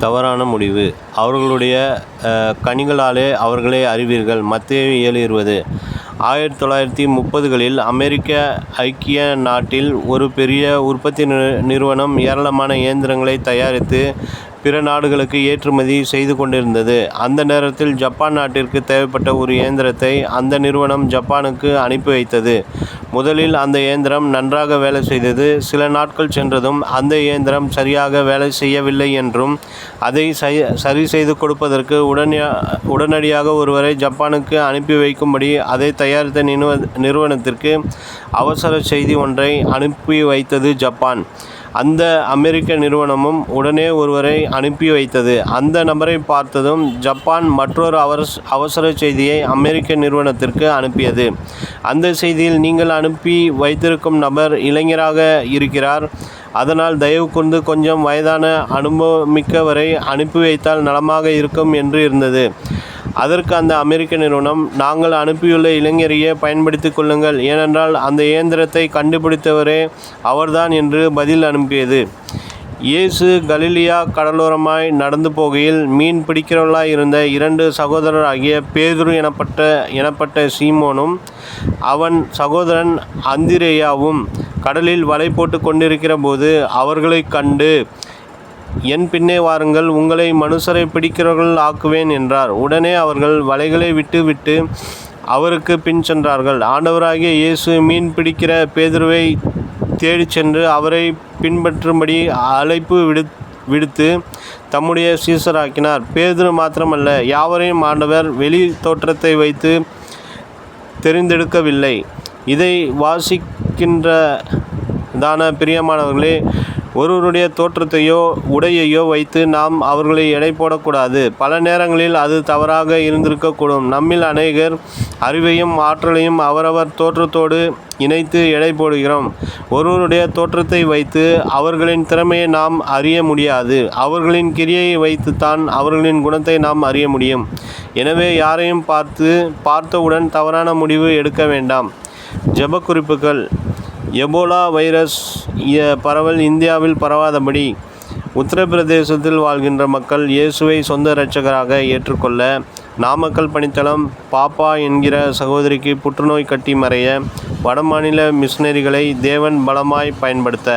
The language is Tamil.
தவறான முடிவு. அவர்களுடைய கனிகளாலே அவர்களை அறிவீர்கள். மத்தேயு 7:20. 1930களில் அமெரிக்க ஐக்கிய நாட்டில் ஒரு பெரிய உற்பத்தி நிறுவனம் ஏராளமான இயந்திரங்களை தயாரித்து பிற நாடுகளுக்கு ஏற்றுமதி செய்து கொண்டிருந்தது. அந்த நேரத்தில் ஜப்பான் நாட்டிற்கு தேவைப்பட்ட ஒரு இயந்திரத்தை அந்த நிறுவனம் ஜப்பானுக்கு அனுப்பி வைத்தது. முதலில் அந்த இயந்திரம் நன்றாக வேலை செய்தது. சில நாட்கள் சென்றதும் அந்த இயந்திரம் சரியாக வேலை செய்யவில்லை என்றும் அதை சரி செய்து கொடுப்பதற்கு உடனடியாக ஒருவரை ஜப்பானுக்கு அனுப்பி வைக்கும்படி அதை தயாரித்த நிறுவனத்திற்கு அவசர செய்தி ஒன்றை அனுப்பி வைத்தது ஜப்பான். அந்த அமெரிக்க நிறுவனமும் உடனே ஒருவரை அனுப்பி வைத்தது. அந்த நபரை பார்த்ததும் ஜப்பான் மற்றொரு அவசர செய்தியை அமெரிக்க நிறுவனத்திற்கு அனுப்பியது. அந்த செய்தியில், நீங்கள் அனுப்பி வைத்திருக்கும் நபர் இளைஞராக இருக்கிறார். அதனால் தயவு கூர்ந்து கொஞ்சம் வயதான அனுபவமிக்கவரை அனுப்பி வைத்தால் நலமாக இருக்கும் என்று இருந்தது. அதற்கு அந்த அமெரிக்க நிறுவனம், நாங்கள் அனுப்பியுள்ள இளைஞரையே பயன்படுத்திக் கொள்ளுங்கள், ஏனென்றால் அந்த இயந்திரத்தை கண்டுபிடித்தவரே அவர்தான் என்று பதில் அனுப்பியது. இயேசு கலிலியா கடலோரமாய் நடந்து போகையில் மீன் பிடிக்கிறவர்களாய் இருந்த 2 சகோதரராகிய பேதுரு எனப்பட்ட சீமோனும் அவன் சகோதரன் அந்திரேயாவும் கடலில் வலை போட்டு கொண்டிருக்கிற போது அவர்களைக் கண்டு, என் பின்னே வாருங்கள், உங்களை மனுஷரை பிடிக்கிறவர்கள் ஆக்குவேன் என்றார். உடனே அவர்கள் வலைகளை விட்டு அவருக்கு பின் சென்றார்கள். ஆண்டவராகிய இயேசு மீன் பிடிக்கிற பேதுருவை தேடிச் சென்று அவரை பின்பற்றும்படி அழைப்பு விடுத்து தம்முடைய சீசராக்கினார். பேதுரு மாத்திரமல்ல, யாவரையும் ஆண்டவர் வெளி தோற்றத்தை வைத்து தெரிந்தெடுக்கவில்லை. இதை வாசிக்கின்றதான பிரியமானவர்களே, ஒருவருடைய தோற்றத்தையோ உடையையோ வைத்து நாம் அவர்களை எடை போடக்கூடாது. பல நேரங்களில் அது தவறாக இருந்திருக்கக்கூடும். நம்மில் அநேகர் அறிவையும் ஆற்றலையும் அவரவர் தோற்றத்தோடு இணைத்து எடை போடுகிறோம். ஒருவருடைய தோற்றத்தை வைத்து அவர்களின் திறமையை நாம் அறிய முடியாது. அவர்களின் கிரியையை வைத்துத்தான் அவர்களின் குணத்தை நாம் அறிய முடியும். எனவே யாரையும் பார்த்தவுடன் தவறான முடிவு எடுக்க வேண்டாம். ஜெப குறிப்புகள். எபோலா வைரஸ் பரவல் இந்தியாவில் பரவாதபடி உத்தரப்பிரதேசத்தில் வாழ்கின்ற மக்கள் இயேசுவை சொந்த இரட்சகராக ஏற்றுக்கொள்ள, நாமக்கல் பணித்தளம் பாப்பா என்கிற சகோதரிக்கு புற்றுநோய் கட்டி மறைய வடமாநில மிஷனரிகளை தேவன் பலமாய் பயன்படுத்த